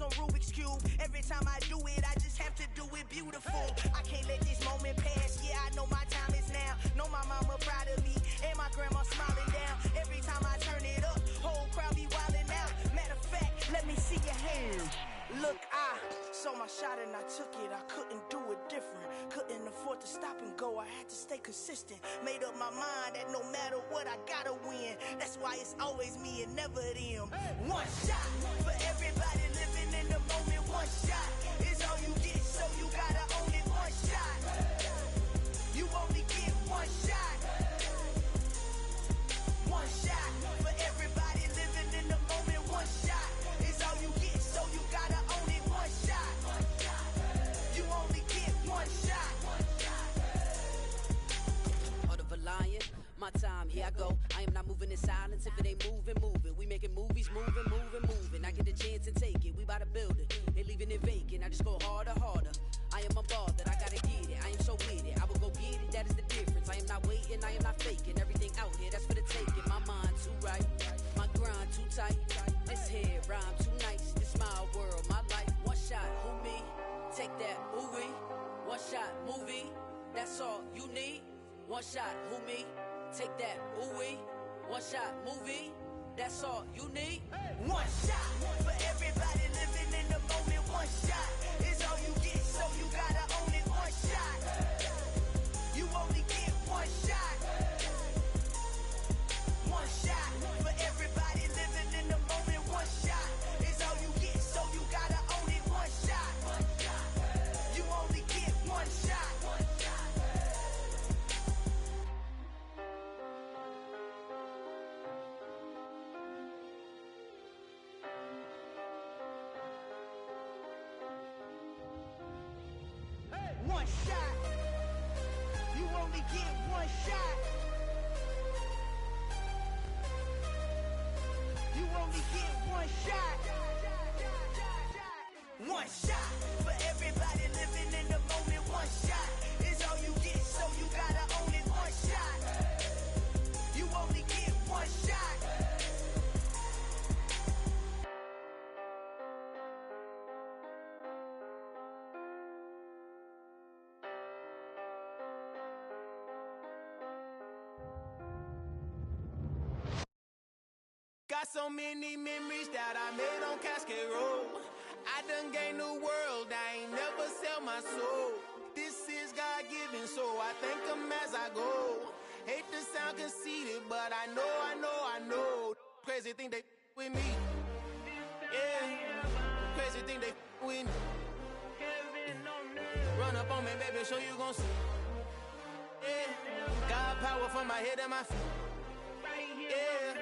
puzzles on Rubik's Cube. Every time I do it, I just have to do it beautiful. I can't let this moment pass. Yeah, I know my time is now. Know my mama proud of me, and my grandma smiling down. Every time I turn it up, whole crowd be wildin' out. Matter of fact, let me see your hands. Look, I saw my shot and I took it. I couldn't do it different. Couldn't afford to stop and go. I had to stay consistent. Made up my mind that no matter what, I gotta win. That's why it's always me and never them. One shot for everybody living in the moment. One shot is all you get, so you gotta own it. One shot. You only get one shot. One shot for everybody living in the moment. One shot is all you get, so you gotta own it. One shot. You only get one shot. Heart of a lion, my time, here I go. I am not moving in silence. If it ain't moving, moving. We making movies, moving, moving, moving. I get a chance to take it. We bout to build it. They leaving it vacant. I just go harder, harder. I am unbothered. I gotta get it. I am so with it. I will go get it. That is the difference. I am not waiting. I am not faking. Everything out here, that's for the taking. My mind too right. My grind too tight. This head rhyme too nice. This my world, my life. One shot, who me? Take that, ooh-wee. One shot, movie. That's all you need. One shot, who me? Take that, ooh-wee. One shot, movie. That's all you need. One shot for everybody living in the moment. One shot is all you get, so you gotta own it. One shot. You only get one shot. One shot for everybody living in the moment. One shot is all you get, so you gotta own it. One shot. You only get one shot. One shot. You only get one shot. You only get one shot. One shot for everybody living in the moment. One shot is all you get, so you gotta own it. One shot. You only get one shot. Got so many memories that I made on Cascade Road. I done gained the world, I ain't never sell my soul. This is God-given, so I thank him as I go. Hate to sound conceited, but I know. Crazy thing they with me. Yeah, crazy thing they with me. Run up on me, baby, so you gon' see. Yeah, God power from my head and my feet. Yeah.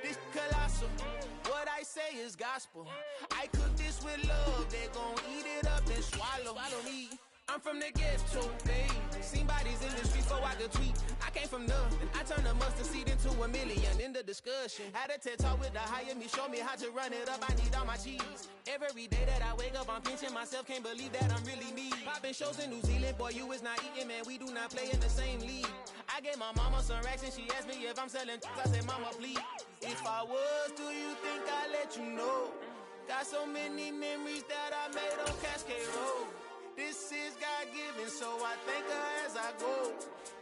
This colossal, what I say is gospel. I cook this with love, they gon' eat it up and swallow me. I'm from the ghetto, babe. Seen bodies in the streets before I could tweet. I came from nothing. I turned a mustard seed into a million in the discussion. Had a TED talk with the higher me, show me how to run it up. I need all my cheese. Every day that I wake up, I'm pinching myself. Can't believe that I'm really me. Popping shows in New Zealand, boy, you is not eating, man. We do not play in the same league. I gave my mama some racks and she asked me if I'm selling. I said, mama, please. If I was, do you think I'd let you know? Got so many memories that I made on Cascade Road. This is God-given, so I thank her as I go.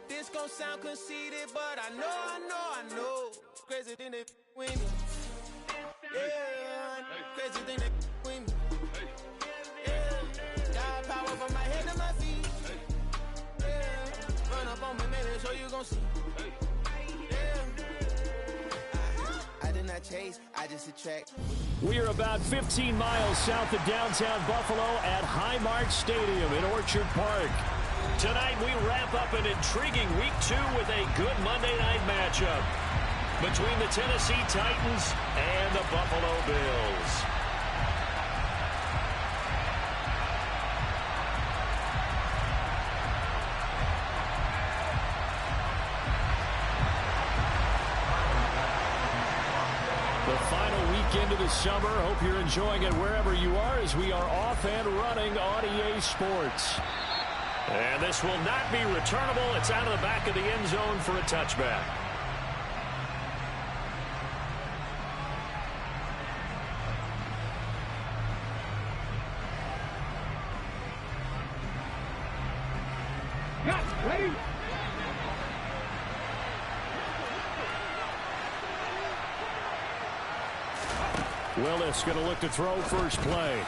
This gon' sound conceited, but I know. Crazy thing that with me. Yeah, crazy thing that with me. Yeah, God power from my head to my feet. Yeah, run up on me, maybe, so you gon' see. I did not chase, I just attract. We are about 15 miles south of downtown Buffalo at Highmark Stadium in Orchard Park. Tonight we wrap up an intriguing Week 2 with a good Monday night matchup between the Tennessee Titans and the Buffalo Bills. Into the summer. Hope you're enjoying it wherever you are as we are off and running on EA Sports. And this will not be returnable. It's out of the back of the end zone for a touchback. Willis going to look to throw first play.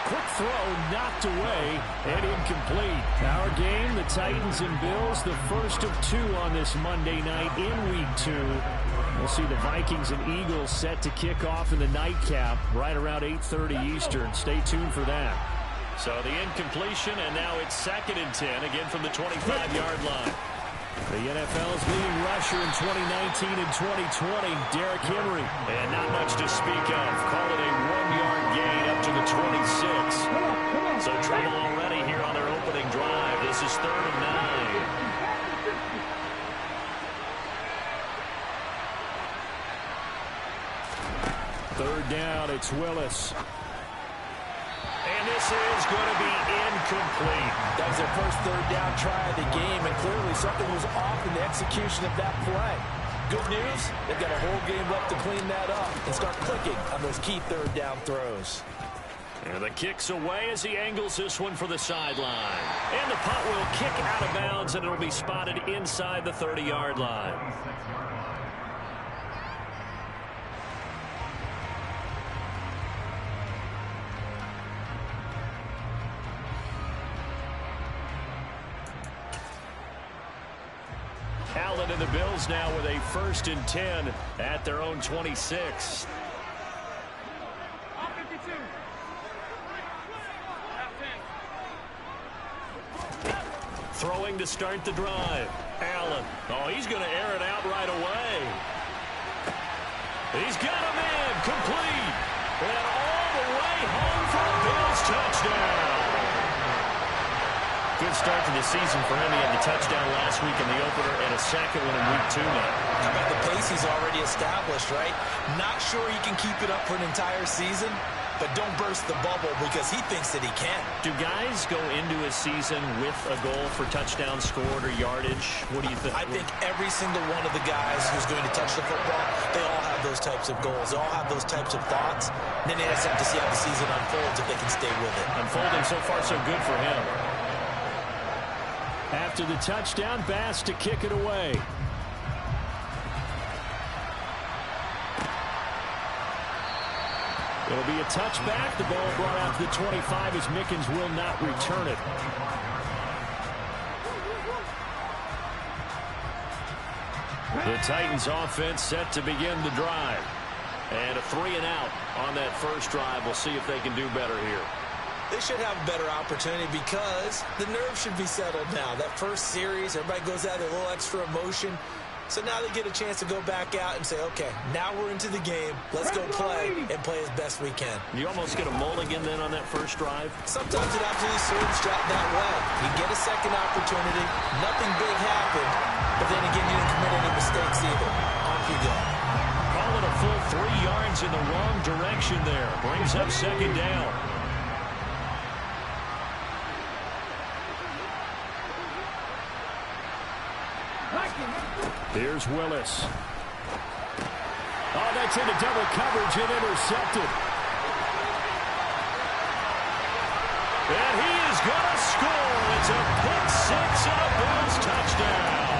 Quick throw knocked away and incomplete. Our game, the Titans and Bills, the first of two on this Monday night in Week 2. We'll see the Vikings and Eagles set to kick off in the nightcap right around 8:30 Eastern. Stay tuned for that. So the incompletion, and now it's 2nd and 10, again from the 25-yard line. The NFL's leading rusher in 2019 and 2020, Derrick Henry. And not much to speak of. Call it a 1-yard gain up to the 26. So trouble already here on their opening drive. This is 3rd and 9. Third down, it's Willis. And this is going to be incomplete. That was their first 3rd down try of the game, and clearly something was off in the execution of that play. Good news, they've got a whole game left to clean that up and start clicking on those key 3rd down throws. And the kick's away as he angles this one for the sideline. And the punt will kick out of bounds, and it'll be spotted inside the 30-yard line. Allen and the Bills now with a 1st and 10 at their own 26. Throwing to start the drive. Allen. Oh, he's going to air it out right away. He's got him in. Complete. And all the way home for a Bills touchdown. Good start to the season for him. He had the touchdown last week in the opener and a second one in Week 2 now. How about the pace he's already established, right? Not sure he can keep it up for an entire season, but don't burst the bubble because he thinks that he can. Do guys go into a season with a goal for touchdown scored or yardage? What do you think? I think every single one of the guys who's going to touch the football, they all have those types of goals. They all have those types of thoughts. And then they just have to see how the season unfolds if they can stay with it. Unfolding so far so good for him. After the touchdown, Bass to kick it away. It'll be a touchback. The ball brought out to the 25 as Mickens will not return it. The Titans offense set to begin the drive. And a 3-and-out on that first drive. We'll see if they can do better here. They should have a better opportunity because the nerves should be settled now. That first series, everybody goes out with a little extra emotion. So now they get a chance to go back out and say, okay, now we're into the game. Let's go play and play as best we can. You almost get a mulligan then on that first drive? Sometimes it absolutely serves that way. You get a second opportunity. Nothing big happened. But then again, you didn't commit any mistakes either. Off you go. Call it a full 3 yards in the wrong direction there. Brings up 2nd down. Here's Willis. Oh, that's into double coverage and intercepted. And he is going to score. It's a pick six and a Bills touchdown.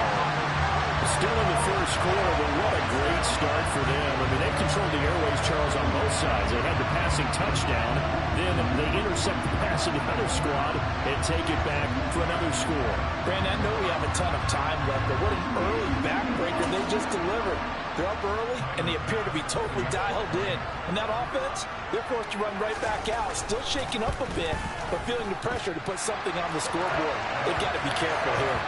Still in the first quarter, but what a great start for them. I mean, they controlled the airways, Charles, on both sides. They had the passing touchdown. Then they intercept the pass of the other squad and take it back for another score. Brandon, I know we have a ton of time left, but what an early backbreaker they just delivered. They're up early, and they appear to be totally dialed in. And that offense, they're forced to run right back out, still shaking up a bit, but feeling the pressure to put something on the scoreboard. They've got to be careful here.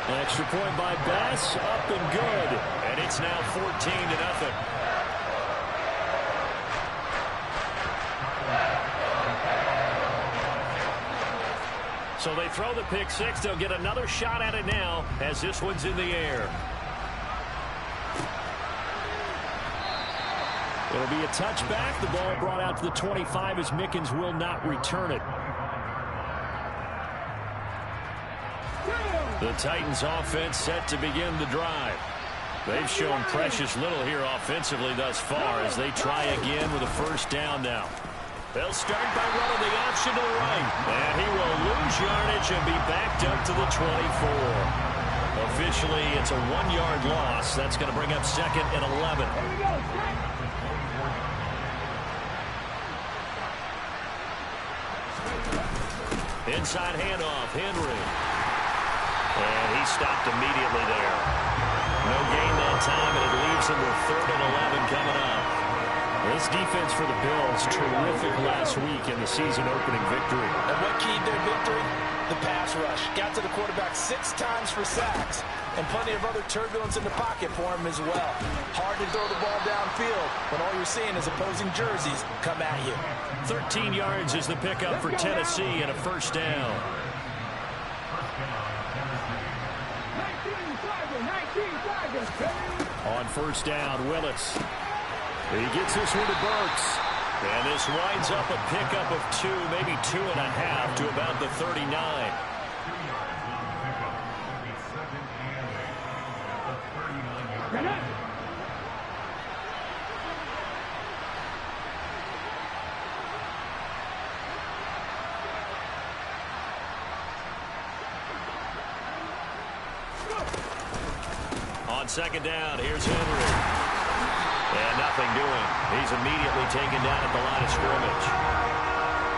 An extra point by Bass, up and good. And it's now 14-0. So they throw the pick six. They'll get another shot at it now as this one's in the air. It'll be a touchback. The ball brought out to the 25 as Mickens will not return it. The Titans offense set to begin the drive. They've shown precious little here offensively thus far as they try again with a first down now. They'll start by running the option to the right. And he will lose yardage and be backed up to the 24. Officially, it's a 1-yard loss. That's going to bring up 2nd and 11. Inside handoff, Henry. And he stopped immediately there. No gain that time, and it leaves him with 3rd and 11 coming up. This defense for the Bills, terrific last week in the season-opening victory. And what keyed their victory? The pass rush. Got to the quarterback 6 times for sacks, and plenty of other turbulence in the pocket for him as well. Hard to throw the ball downfield when all you're seeing is opposing jerseys come at you. 13 yards is the pickup for Tennessee and a 1st down. On 1st down, Willis. He gets this one to Burks. And this winds up a pickup of 2, maybe 2.5 to about the 39. On 2nd down, here's Henry. And nothing doing. He's immediately taken down at the line of scrimmage.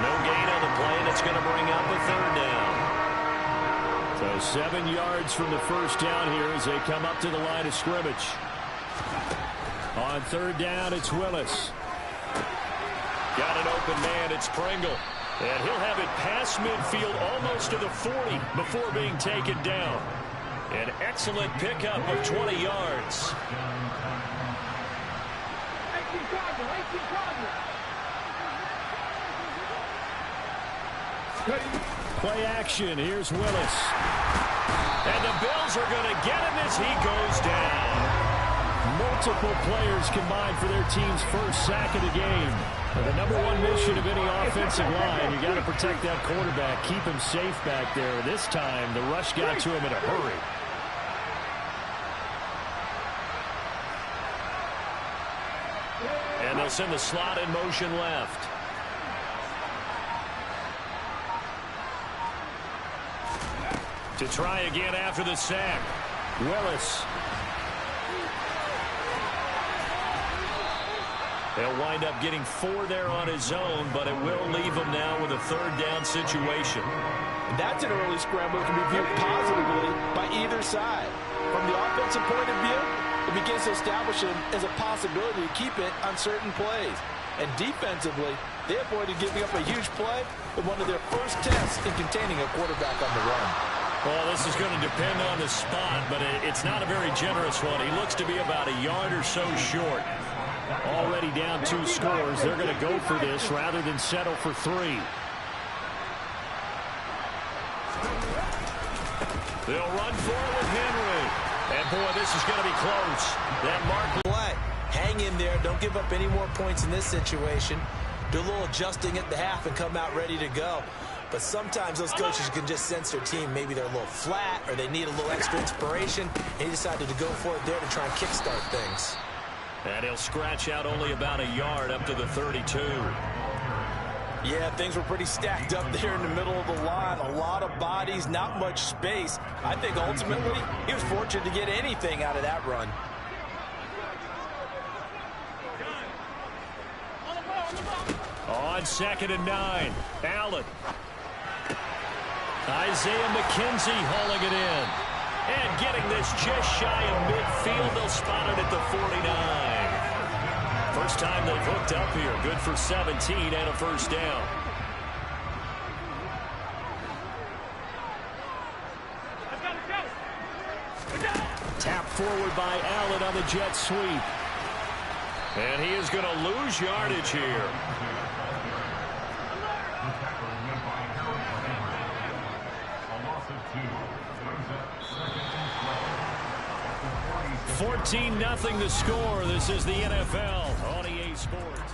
No gain on the play, and it's going to bring up a 3rd down. So 7 yards from the 1st down here as they come up to the line of scrimmage. On 3rd down, it's Willis. Got an open man, it's Pringle. And he'll have it past midfield almost to the 40 before being taken down. An excellent pickup of 20 yards. Play action. Here's Willis. And the Bills are going to get him as he goes down. Multiple players combined for their team's 1st sack of the game. The #1 mission of any offensive line, you got to protect that quarterback, keep him safe back there. This time, the rush got to him in a hurry. And they'll send the slot in motion left. To try again after the sack. Willis. They'll wind up getting 4 there on his own, but it will leave him now with a 3rd down situation. That's an early scramble that can be viewed positively by either side. From the offensive point of view, it begins to establish him as a possibility to keep it on certain plays. And defensively, they avoided giving up a huge play with one of their first tests in containing a quarterback on the run. Well, this is going to depend on the spot, but it's not a very generous one. He looks to be about a yard or so short. Already down 2 scores. They're going to go for this rather than settle for 3. They'll run for it with Henry. And, boy, this is going to be close. That mark play. Hang in there. Don't give up any more points in this situation. Do a little adjusting at the half and come out ready to go. But sometimes those coaches can just sense their team. Maybe they're a little flat or they need a little extra inspiration. And he decided to go for it there to try and kickstart things. And he'll scratch out only about a yard up to the 32. Yeah, things were pretty stacked up there in the middle of the line. A lot of bodies, not much space. I think ultimately he was fortunate to get anything out of that run. On 2nd and 9, Allen. Isaiah McKenzie hauling it in. And getting this just shy of midfield. They'll spot it at the 49. First time they've hooked up here. Good for 17 and a 1st down. Tapped forward by Allen on the jet sweep. And he is going to lose yardage here. 14-0 the score. This is the NFL on EA Sports.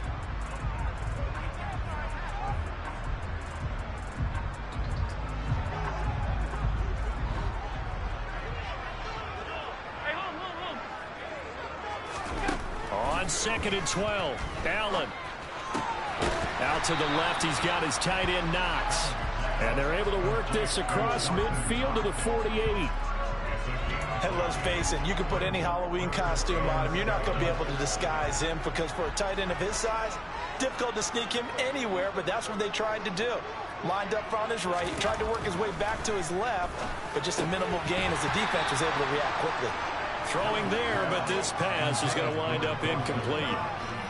On 2nd and 12, Allen. Out out to the left. He's got his tight end, Knox. And they're able to work this across midfield to the 48. And let's face it, you can put any Halloween costume on him. You're not going to be able to disguise him because for a tight end of his size, difficult to sneak him anywhere, but that's what they tried to do. Lined up on his right, tried to work his way back to his left, but just a minimal gain as the defense was able to react quickly. Throwing there, but this pass is going to wind up incomplete.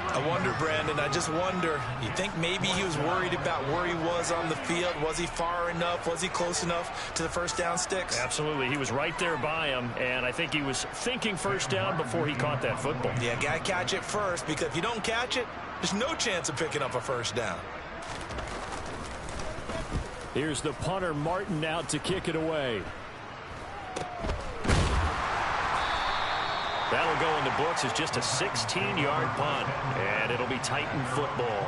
I wonder, Brandon, I just wonder, you think maybe he was worried about where he was on the field? Was he far enough? Was he close enough to the first down sticks? Absolutely. He was right there by him, and I think he was thinking first down before he caught that football. Yeah, got to catch it first, because if you don't catch it, there's no chance of picking up a first down. Here's the punter, Martin, out to kick it away. That'll go in the books as just a 16-yard punt, and it'll be Titan football.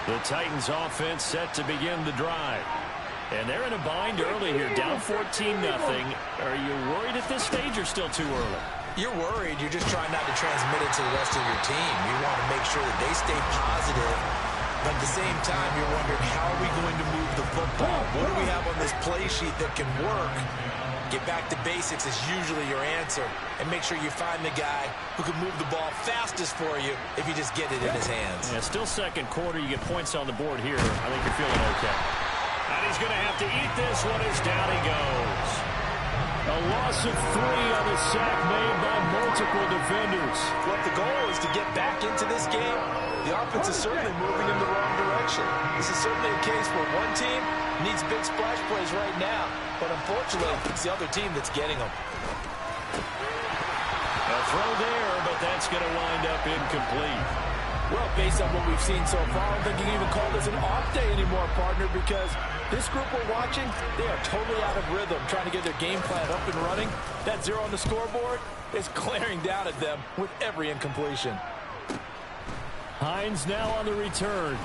The Titans offense set to begin the drive. And they're in a bind early here, down 14-0. Are you worried at this stage or still too early? You're worried. You're just trying not to transmit it to the rest of your team. You want to make sure that they stay positive. But at the same time, you're wondering, how are we going to move the football? What do we have on this play sheet that can work? Get back to basics is usually your answer. And make sure you find the guy who can move the ball fastest for you if you just get it in his hands. Yeah, still second quarter. You get points on the board here. I think you're feeling okay. And he's going to have to eat this one as down he goes. A loss of 3 on the sack made by multiple defenders. What the goal is to get back into this game. The offense is certainly moving in the wrong direction. This is certainly a case where one team needs big splash plays right now. But unfortunately, it's the other team that's getting them. A throw there, but that's going to wind up incomplete. Well, based on what we've seen so far, I don't think you can even call this an off day anymore, partner, because this group we're watching, they are totally out of rhythm, trying to get their game plan up and running. That 0 on the scoreboard is glaring down at them with every incompletion. Hines now on the return.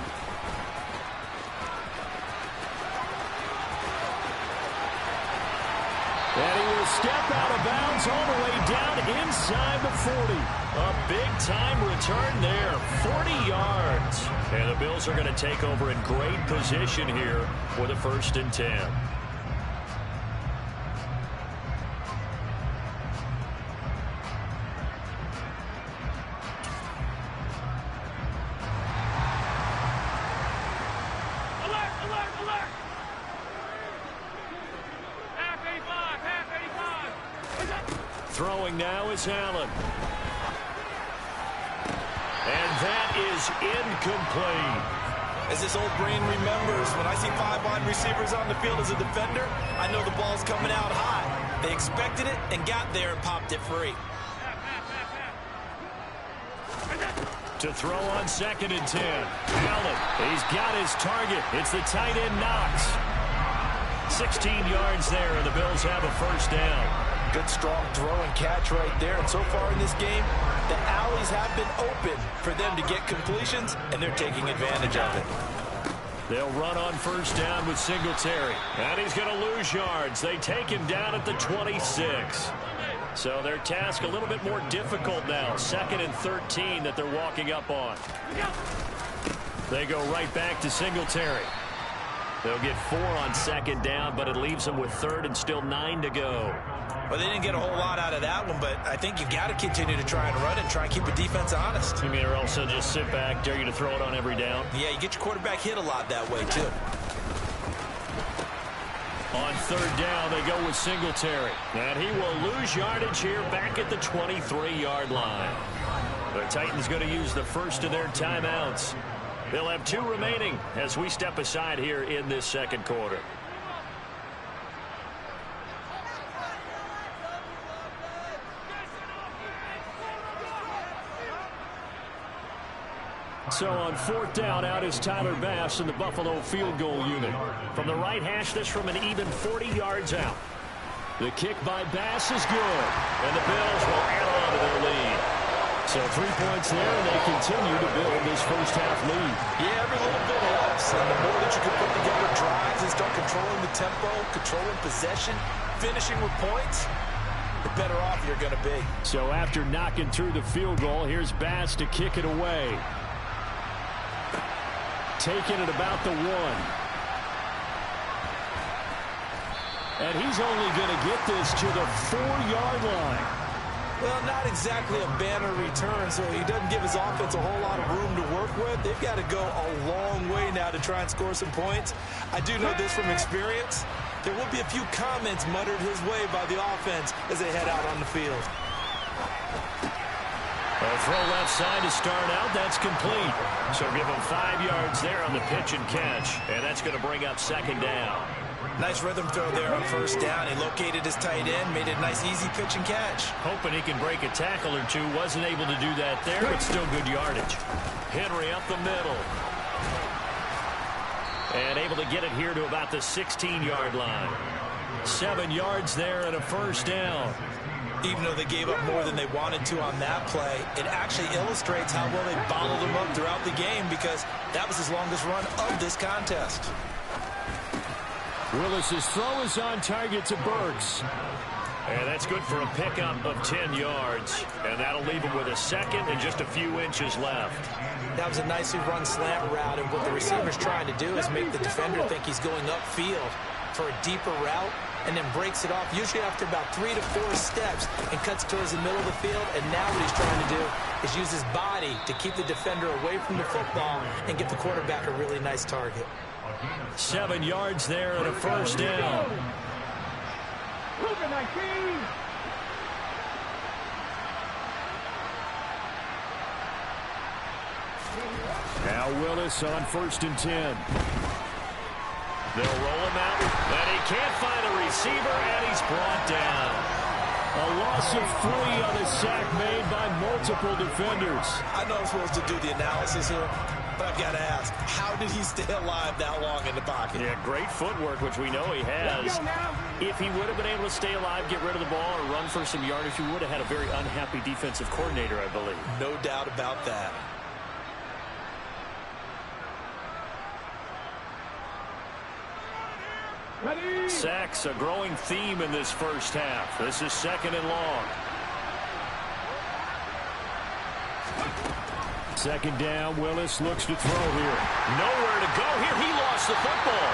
And he will step out of bounds all the way down inside the 40. A big-time return there, 40 yards. And the Bills are going to take over in great position here for the 1st and 10. Throwing now is Allen. And that is incomplete. As this old brain remembers, when I see 5 wide receivers on the field as a defender, I know the ball's coming out high. They expected it and got there and popped it free. To throw on 2nd and 10. Allen, he's got his target. It's the tight end, Knox. 16 yards there, and the Bills have a 1st down. Good, strong throw and catch right there. And so far in this game, the alleys have been open for them to get completions, and they're taking advantage of it. They'll run on 1st down with Singletary. And he's going to lose yards. They take him down at the 26. So their task a little bit more difficult now. 2nd and 13 that they're walking up on. They go right back to Singletary. They'll get 4 on 2nd down, but it leaves them with 3rd and still 9 to go. Well, they didn't get a whole lot out of that one, but I think you've got to continue to try and run and try and keep the defense honest. You mean, or else they'll just sit back, dare you to throw it on every down? Yeah, you get your quarterback hit a lot that way, too. On 3rd down, they go with Singletary. And he will lose yardage here back at the 23-yard line. The Titans going to use the first of their timeouts. They'll have 2 remaining as we step aside here in this 2nd quarter. So on 4th down, out is Tyler Bass in the Buffalo field goal unit. From the right hash, this from an even 40 yards out. The kick by Bass is good, and the Bills will add on to their lead. So 3 points there, and they continue to build this first half lead. Yeah, every little bit helps, and the more that you can put together drives and start controlling the tempo, controlling possession, finishing with points, the better off you're going to be. So after knocking through the field goal, here's Bass to kick it away. Taking it about the 1. And he's only going to get this to the 4-yard line. Well, not exactly a banner return, so he doesn't give his offense a whole lot of room to work with. They've got to go a long way now to try and score some points. I do know this from experience. There will be a few comments muttered his way by the offense as they head out on the field. A throw left side to start out. That's complete. So give him 5 yards there on the pitch and catch. And that's going to bring up 2nd down. Nice rhythm throw there on 1st down. He located his tight end, made it a nice easy pitch and catch. Hoping he can break a tackle or two. Wasn't able to do that there, but still good yardage. Henry up the middle. And able to get it here to about the 16-yard line. 7 yards there and a 1st down. Even though they gave up more than they wanted to on that play, it actually illustrates how well they bottled them up throughout the game because that was his longest run of this contest. Willis's throw is on target to Burks. And that's good for a pickup of 10 yards. And that'll leave him with a 2nd and just a few inches left. That was a nicely run slant route, and what the receiver's trying to do is make the defender think he's going upfield for a deeper route, and then breaks it off, usually after about 3 to 4 steps, and cuts towards the middle of the field. And now what he's trying to do is use his body to keep the defender away from the football and give the quarterback a really nice target. 7 yards there and a 1st down. Now Willis on 1st and 10. They'll roll him out, and he can't find a receiver, and he's brought down. A loss of 3 on the sack made by multiple defenders. I know I'm supposed to do the analysis here, but I've got to ask, how did he stay alive that long in the pocket? Yeah, great footwork, which we know he has. If he would have been able to stay alive, get rid of the ball, or run for some yardage, he would have had a very unhappy defensive coordinator, I believe. No doubt about that. Sacks, a growing theme in this first half. This is 2nd and long. 2nd down, Willis looks to throw here. Nowhere to go here. He lost the football.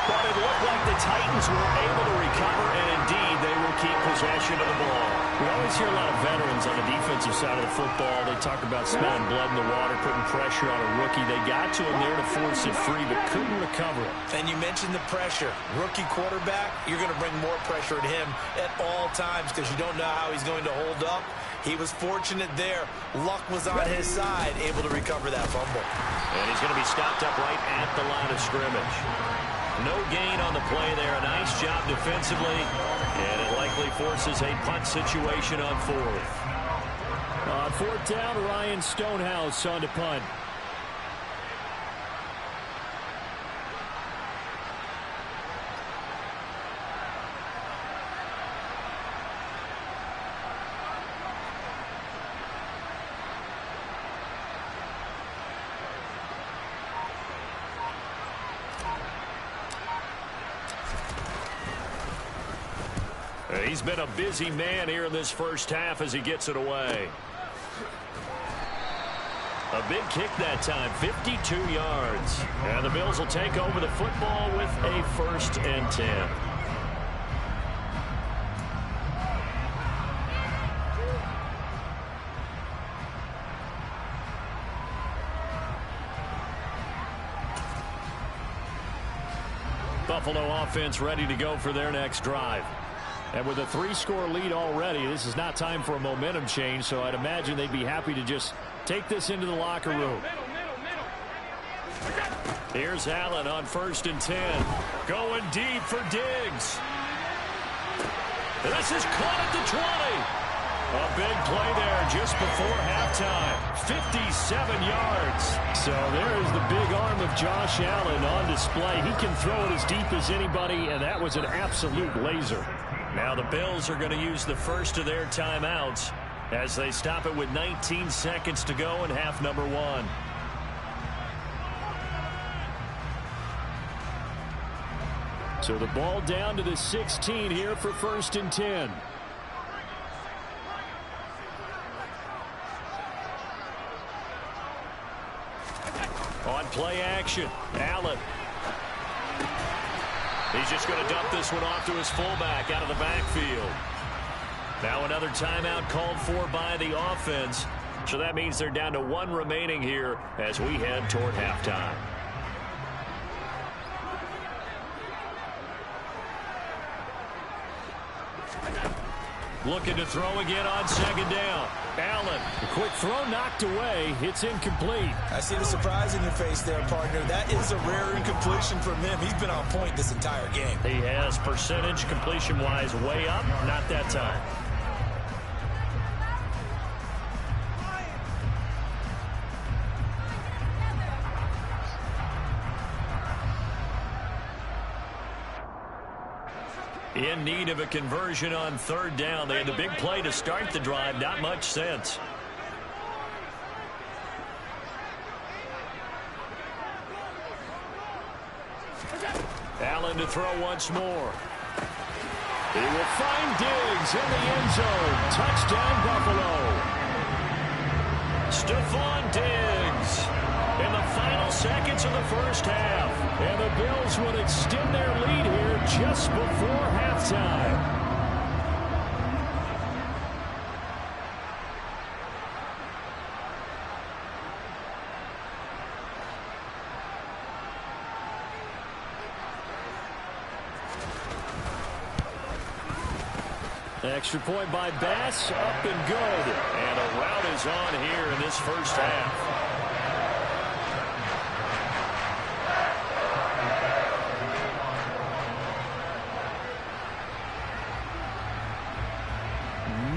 But it looked like the Titans were able to recover, and indeed they will keep possession of the ball. We always hear a lot of veterans on the defensive side of the football. They talk about smelling blood in the water, putting pressure on a rookie. They got to him there to force it free, but couldn't recover it. And you mentioned the pressure. Rookie quarterback, you're going to bring more pressure at him at all times because you don't know how he's going to hold up. He was fortunate there. Luck was on his side, able to recover that fumble. And he's going to be stopped up right at the line of scrimmage. No gain on the play there. A nice job defensively. And it likely forces a punt situation on 4th. On 4th down, Ryan Stonehouse on to punt. He's been a busy man here in this first half as he gets it away. A big kick that time, 52 yards. And the Bills will take over the football with a 1st and 10. Buffalo offense ready to go for their next drive. And with a 3-score lead already, this is not time for a momentum change, so I'd imagine they'd be happy to just take this into the locker room. Here's Allen on 1st and 10. Going deep for Diggs. This is caught at the 20. A big play there. just before halftime. 57 yards. So there is the big arm of Josh Allen on display. He can throw it as deep as anybody, and that was an absolute laser. Now the Bills are going to use the first of their timeouts as they stop it with 19 seconds to go in half number one. So the ball down to the 16 here for 1st and 10. On play action, Allen. He's just going to dump this one off to his fullback out of the backfield. Now another timeout called for by the offense. So that means they're down to one remaining here as we head toward halftime. Looking to throw again on 2nd down. Allen, a quick throw knocked away. It's incomplete. I see the surprise in your face there, partner. That is a rare incompletion from him. He's been on point this entire game. He has percentage completion-wise way up. Not that time. In need of a conversion on 3rd down. They had the big play to start the drive. Not much sense. Allen to throw once more. He will find Diggs in the end zone. Touchdown, Buffalo. Stephon Diggs in the final seconds of the first half. And the Bills would extend their lead here just before halftime. Extra point by Bass, up and good. And a rout is on here in this first half.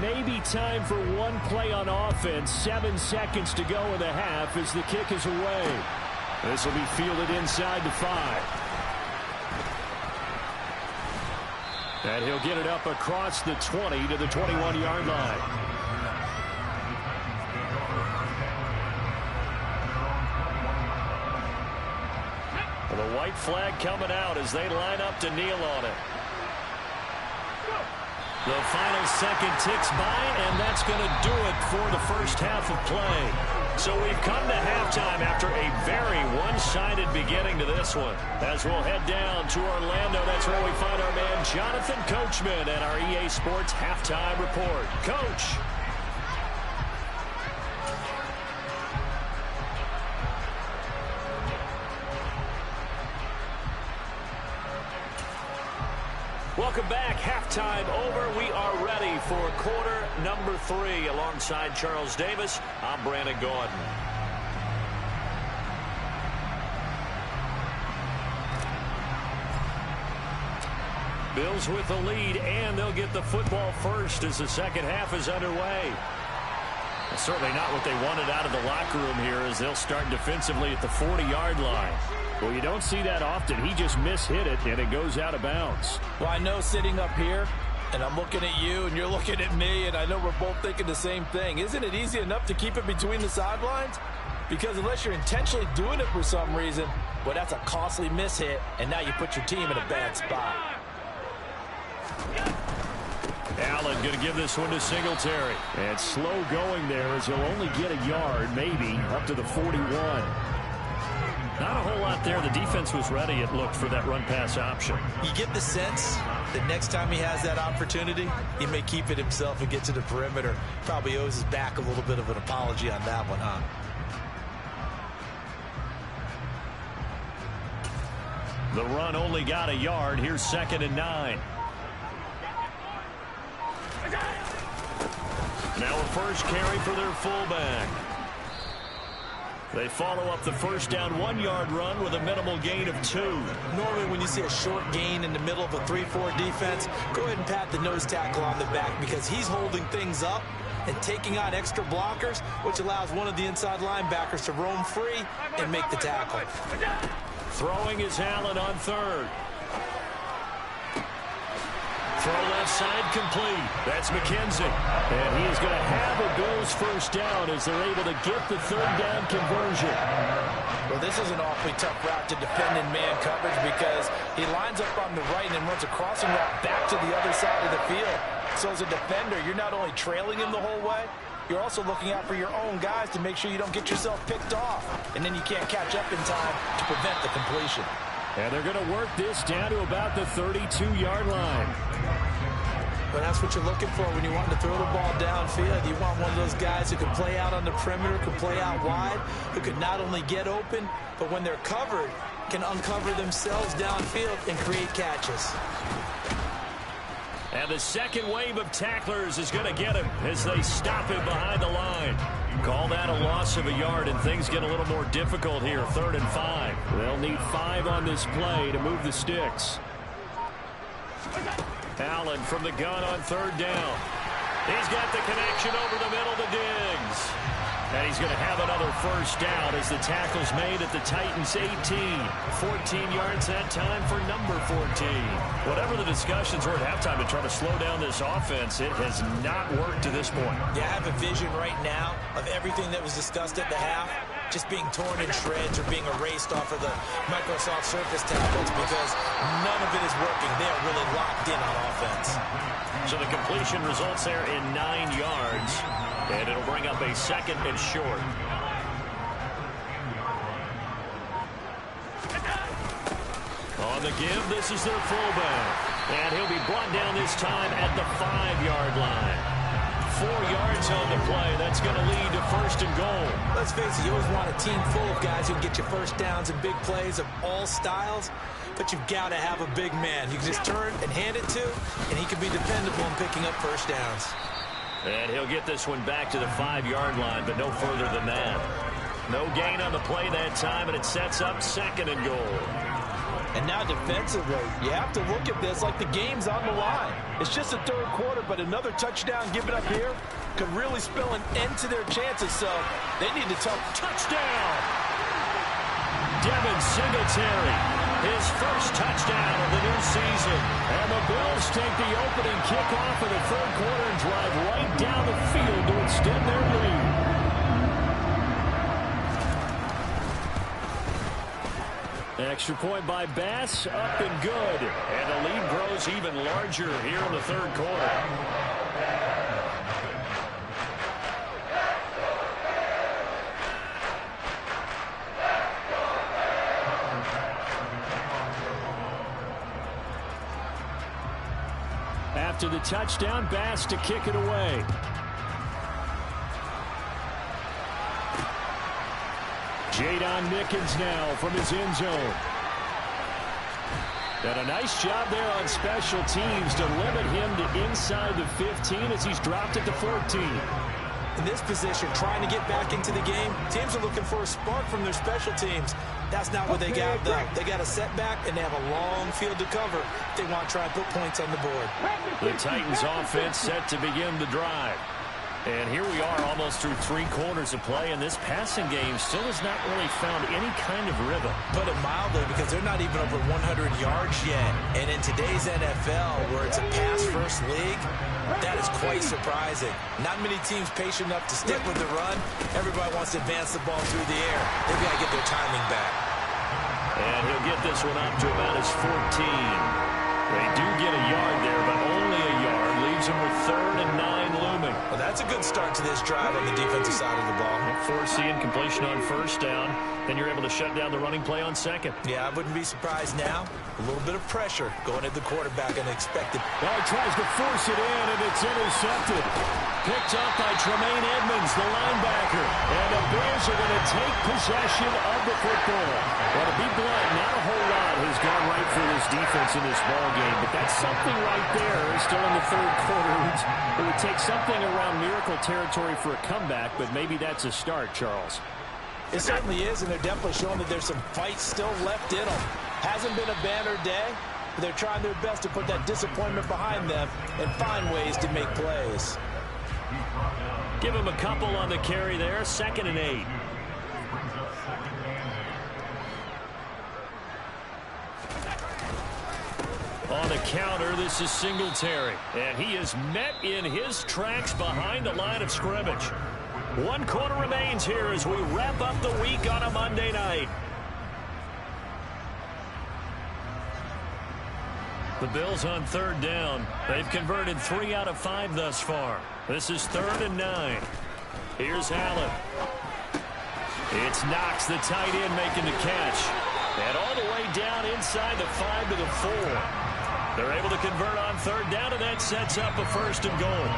Maybe time for one play on offense. 7 seconds to go in the half as the kick is away. This will be fielded inside the 5. And he'll get it up across the 20 to the 21-yard line. Well, the white flag coming out as they line up to kneel on it. The final second ticks by, and that's going to do it for the first half of play. So we've come to halftime after a very one-sided beginning to this one. As we'll head down to Orlando, that's where we find our man Jonathan Coachman and our EA Sports Halftime Report. Coach. Welcome back. Halftime over. We are ready for quarter number 3. Alongside Charles Davis, I'm Brandon Gordon. Bills with the lead, and they'll get the football first as the second half is underway. Certainly not what they wanted out of the locker room here as they'll start defensively at the 40-yard line. Well, you don't see that often. He just mishit it, and it goes out of bounds. Well, I know sitting up here, and I'm looking at you, and you're looking at me, and I know we're both thinking the same thing. Isn't it easy enough to keep it between the sidelines? Because unless you're intentionally doing it for some reason, well, that's a costly mishit, and now you put your team in a bad spot. Allen going to give this one to Singletary. And slow going there as he'll only get a yard, maybe, up to the 41. Not a whole lot there. The defense was ready, it looked, for that run-pass option. You get the sense that next time he has that opportunity, he may keep it himself and get to the perimeter. Probably owes his back a little bit of an apology on that one, huh? The run only got a yard. Here's 2nd and 9. Now a first carry for their fullback. They follow up the first down 1-yard run with a minimal gain of 2. Normally when you see a short gain in the middle of a 3-4 defense, go ahead and pat the nose tackle on the back because he's holding things up and taking on extra blockers, which allows one of the inside linebackers to roam free and make the tackle. Throwing is Allen on third. Throw left side complete. That's McKenzie. And he is going to have a Bills first down as they're able to get the third down conversion. Well, this is an awfully tough route to defend in man coverage because he lines up on the right and then runs a crossing route back to the other side of the field. So as a defender, you're not only trailing him the whole way, you're also looking out for your own guys to make sure you don't get yourself picked off. And then you can't catch up in time to prevent the completion. And they're going to work this down to about the 32-yard line. But that's what you're looking for when you want to throw the ball downfield. You want one of those guys who can play out on the perimeter, can play out wide, who can not only get open, but when they're covered, can uncover themselves downfield and create catches. And the second wave of tacklers is going to get him as they stop him behind the line. Call that a loss of a yard, and things get a little more difficult here, 3rd and 5. They'll need 5 on this play to move the sticks. Allen from the gun on 3rd down. He's got the connection over the middle to Diggs. And he's going to have another first down as the tackle's made at the Titans' 18. 14 yards that time for number 14. Whatever the discussions were at halftime to try to slow down this offense, it has not worked to this point. Yeah, I have a vision right now of everything that was discussed at the half just being torn in shreds or being erased off of the Microsoft Surface tablets because none of it is working. They are really locked in on offense. So the completion results there in 9 yards. And it'll bring up a 2nd and short. On the give, this is their fullback. And he'll be brought down this time at the 5-yard line. 4 yards on the play. That's going to lead to 1st and goal. Let's face it, you always want a team full of guys who can get you first downs and big plays of all styles. But you've got to have a big man you can just turn and hand it to, and he can be dependable in picking up first downs. And he'll get this one back to the 5-yard line, but no further than that. No gain on the play that time, and it sets up 2nd and goal. And now defensively, you have to look at this like the game's on the line. It's just the 3rd quarter, but another touchdown given up here could really spell an end to their chances, so they need to touchdown. Devin Singletary, his first touchdown of the new season. And the Bills take the opening kickoff of the 3rd quarter and drive right down the field to extend their lead. Extra point by Bass, up and good. And the lead grows even larger here in the 3rd quarter. After the touchdown, Bass to kick it away. Jadon Nickens now from his end zone. And a nice job there on special teams to limit him to inside the 15 as he's dropped at the 14. In this position, trying to get back into the game, teams are looking for a spark from their special teams. That's not what they got, though. They got a setback, and they have a long field to cover if they want to try and put points on the board. The Titans offense set to begin the drive. And here we are almost through 3 quarters of play, and this passing game still has not really found any kind of rhythm. Put it mildly, because they're not even over 100 yards yet. And in today's NFL, where it's a pass-first league, that is quite surprising. Not many teams patient enough to stick with the run. Everybody wants to advance the ball through the air. They've got to get their timing back. And he'll get this one up to about his 14. They do get a yard there, but only a yard. Leaves him with 3rd and 9 looming. Well, that's a good start to this drive on the defensive side of the ball. Forcing completion on 1st down. Then you're able to shut down the running play on 2nd. Yeah, I wouldn't be surprised now. A little bit of pressure going at the quarterback unexpected. Well, he tries to force it in, and it's intercepted. Picked up by Tremaine Edmonds, the linebacker. And the Bears are going to take possession of the football. Well, to be blunt, not a whole lot has gone right for this defense in this ball game, but that's something right there. Still in the 3rd quarter. It would take something around miracle territory for a comeback, but maybe that's a start, Charles. It certainly is, and they're definitely showing that there's some fight still left in them. Hasn't been a banner day, but they're trying their best to put that disappointment behind them and find ways to make plays. Give him a couple on the carry there, 2nd and 8. On the counter, this is Singletary. And he is met in his tracks behind the line of scrimmage. 1 quarter remains here as we wrap up the week on a Monday night. The Bills on 3rd down. They've converted 3 out of 5 thus far. This is 3rd and 9. Here's Allen. It's Knox, the tight end, making the catch. And all the way down inside the 5 to the 4. They're able to convert on 3rd down, and that sets up a 1st and goal.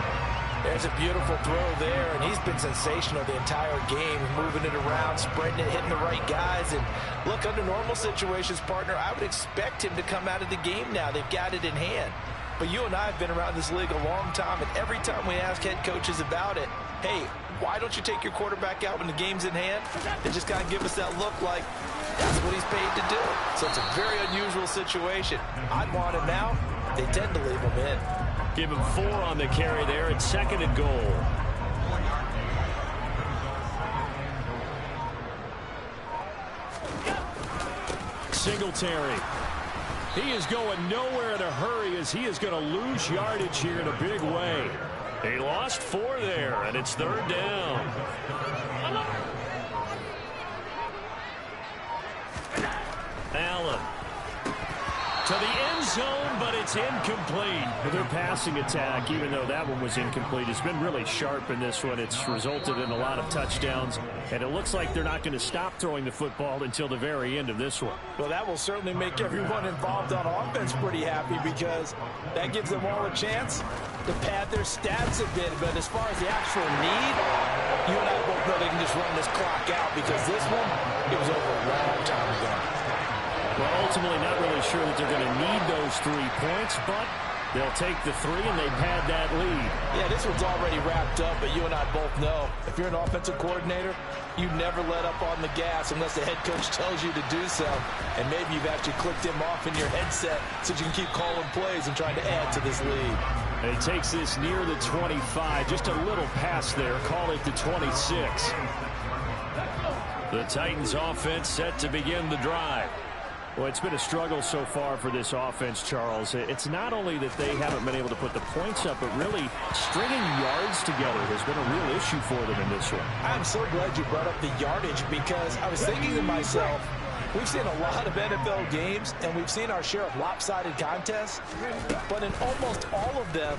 There's a beautiful throw there, and he's been sensational the entire game, moving it around, spreading it, hitting the right guys. And look, under normal situations, partner, I would expect him to come out of the game now. They've got it in hand. But you and I have been around this league a long time, and every time we ask head coaches about it, hey, why don't you take your quarterback out when the game's in hand? They just kind of give us that look like that's what he's paid to do. So it's a very unusual situation. I'd want him now. They tend to leave him in. Give him 4 on the carry there at 2nd and goal. Singletary. He is going nowhere in a hurry as he is going to lose yardage here in a big way. He lost 4 there, and it's 3rd down. Allen. To the end zone, but it's incomplete. Their passing attack, even though that one was incomplete, has been really sharp in this one. It's resulted in a lot of touchdowns, and it looks like they're not going to stop throwing the football until the very end of this one. Well, that will certainly make everyone involved on offense pretty happy because that gives them all a chance to pad their stats a bit. But as far as the actual need, you and I both know they can just run this clock out because this one, it was over a long time ago. Well, ultimately not really sure that they're going to need those 3 points, but they'll take the 3 and they pad that lead. Yeah, this one's already wrapped up, but you and I both know if you're an offensive coordinator, you never let up on the gas unless the head coach tells you to do so. And maybe you've actually clicked him off in your headset so you can keep calling plays and trying to add to this lead. And he takes this near the 25, just a little pass there, call it the 26. The Titans offense set to begin the drive. Well, it's been a struggle so far for this offense, Charles. It's not only that they haven't been able to put the points up, but really stringing yards together has been a real issue for them in this one. I'm so glad you brought up the yardage because I was thinking to myself, we've seen a lot of NFL games, and we've seen our share of lopsided contests, but in almost all of them,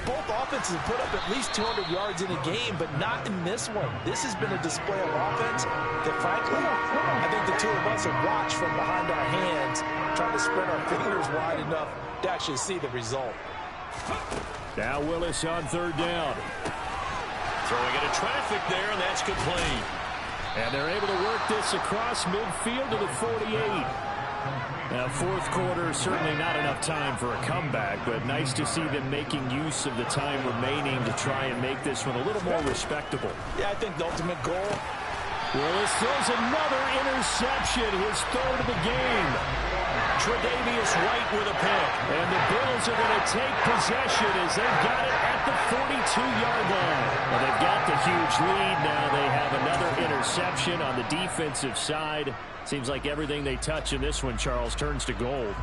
both offenses have put up at least 200 yards in a game, but not in this one. This has been a display of offense that, frankly, I think the two of us have watched from behind our hands, trying to spread our fingers wide enough to actually see the result. Now Willis on 3rd down. Throwing into traffic there, and that's complete. And they're able to work this across midfield to the 48. Now, 4th quarter, certainly not enough time for a comeback, but nice to see them making use of the time remaining to try and make this one a little more respectable. Yeah, I think the ultimate goal. Willis throws another interception, his 3rd of the game. Tre'Davious White with a pick. And the Bills are going to take possession as they've got it at the 42-yard line. Well, they've got the huge lead. Now they have another interception on the defensive side. Seems like everything they touch in this one, Charles, turns to gold.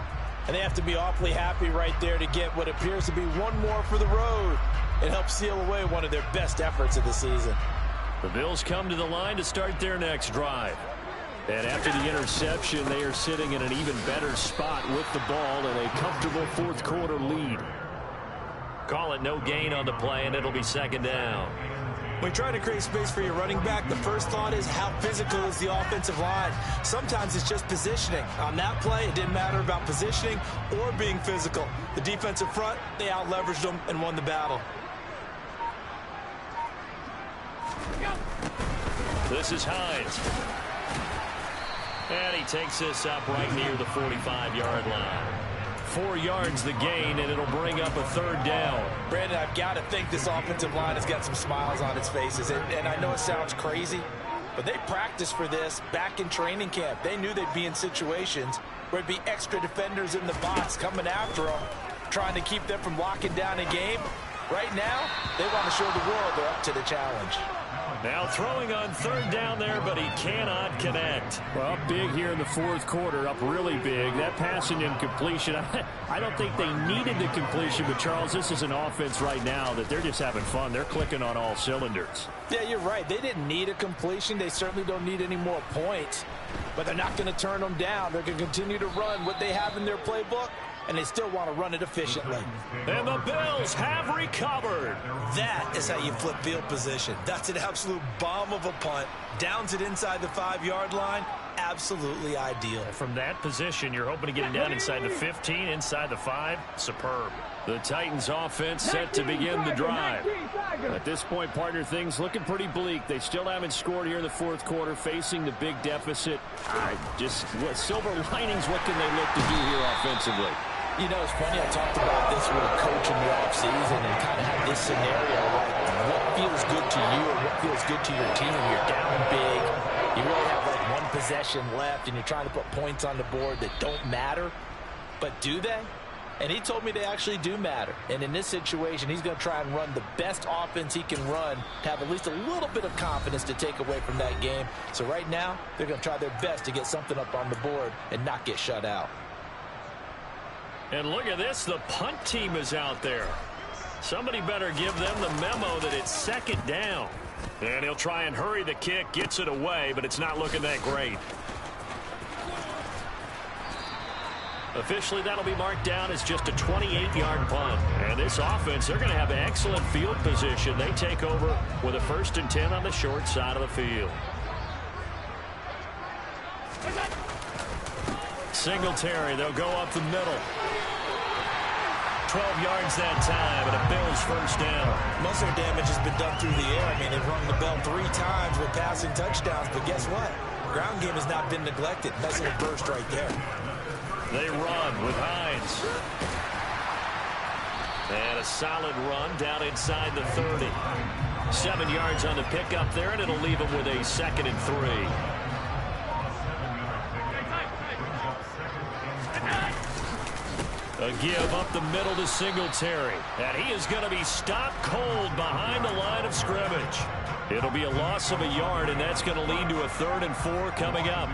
And they have to be awfully happy right there to get what appears to be one more for the road. It helps seal away one of their best efforts of the season. The Bills come to the line to start their next drive. And after the interception, they are sitting in an even better spot with the ball in a comfortable 4th quarter lead. Call it no gain on the play, and it'll be 2nd down. When you try to create space for your running back, the first thought is how physical is the offensive line. Sometimes it's just positioning. On that play, it didn't matter about positioning or being physical. The defensive front, they out-leveraged them and won the battle. This is Hines. And he takes this up right near the 45-yard line. 4 yards the gain, and it'll bring up a 3rd down. Brandon, I've got to think this offensive line has got some smiles on its faces. And I know it sounds crazy, but they practiced for this back in training camp. They knew they'd be in situations where it'd be extra defenders in the box coming after them, trying to keep them from locking down a game. Right now, they want to show the world they're up to the challenge. Now throwing on third down there, but he cannot connect. Well, big here in the fourth quarter, up really big. That passing incompletion, I don't think they needed the completion, but Charles, this is an offense right now that they're just having fun. They're clicking on all cylinders. Yeah, you're right. They didn't need a completion. They certainly don't need any more points, but they're not going to turn them down. They're going to continue to run what they have in their playbook, and they still want to run it efficiently. And the Bills have recovered. That is how you flip field position. That's an absolute bomb of a punt. Downs it inside the 5-yard line. Absolutely ideal. From that position, you're hoping to get it down inside the 15, inside the 5. Superb. The Titans offense set to begin the drive. At this point, partner, things looking pretty bleak. They still haven't scored here in the fourth quarter, facing the big deficit. Silver linings, what can they look to do here offensively? You know, it's funny, I talked about this with a coach in the offseason and kind of had this scenario like what feels good to you or what feels good to your team. You're down big. You really have like one possession left and you're trying to put points on the board that don't matter. But do they? And he told me they actually do matter. And in this situation, he's going to try and run the best offense he can run to have at least a little bit of confidence to take away from that game. So right now, they're going to try their best to get something up on the board and not get shut out. And look at this, the punt team is out there. Somebody better give them the memo that it's second down. And he'll try and hurry the kick, gets it away, but it's not looking that great. Officially, that'll be marked down as just a 28-yard punt. And this offense, they're going to have excellent field position. They take over with a 1st and 10 on the short side of the field. Singletary, they'll go up the middle. 12 yards that time, and a Bills 1st down. Most of their damage has been done through the air. I mean, they've rung the bell 3 times with passing touchdowns, but guess what? Ground game has not been neglected. Nice little burst right there. They run with Hines. And a solid run down inside the 30. 7 yards on the pickup there, and it'll leave them with a 2nd and 3. A give up the middle to Singletary. And he is going to be stopped cold behind the line of scrimmage. It'll be a loss of a yard, and that's going to lead to a 3rd and 4 coming up.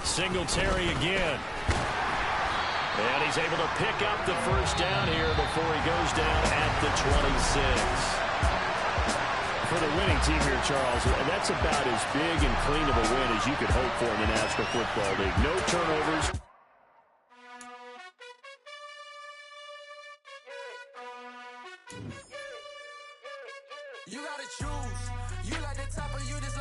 Singletary again. And he's able to pick up the 1st down here before he goes down at the 26. For the winning team here, Charles, that's about as big and clean of a win as you could hope for in the National Football League. No turnovers. You gotta choose. You like the top or you the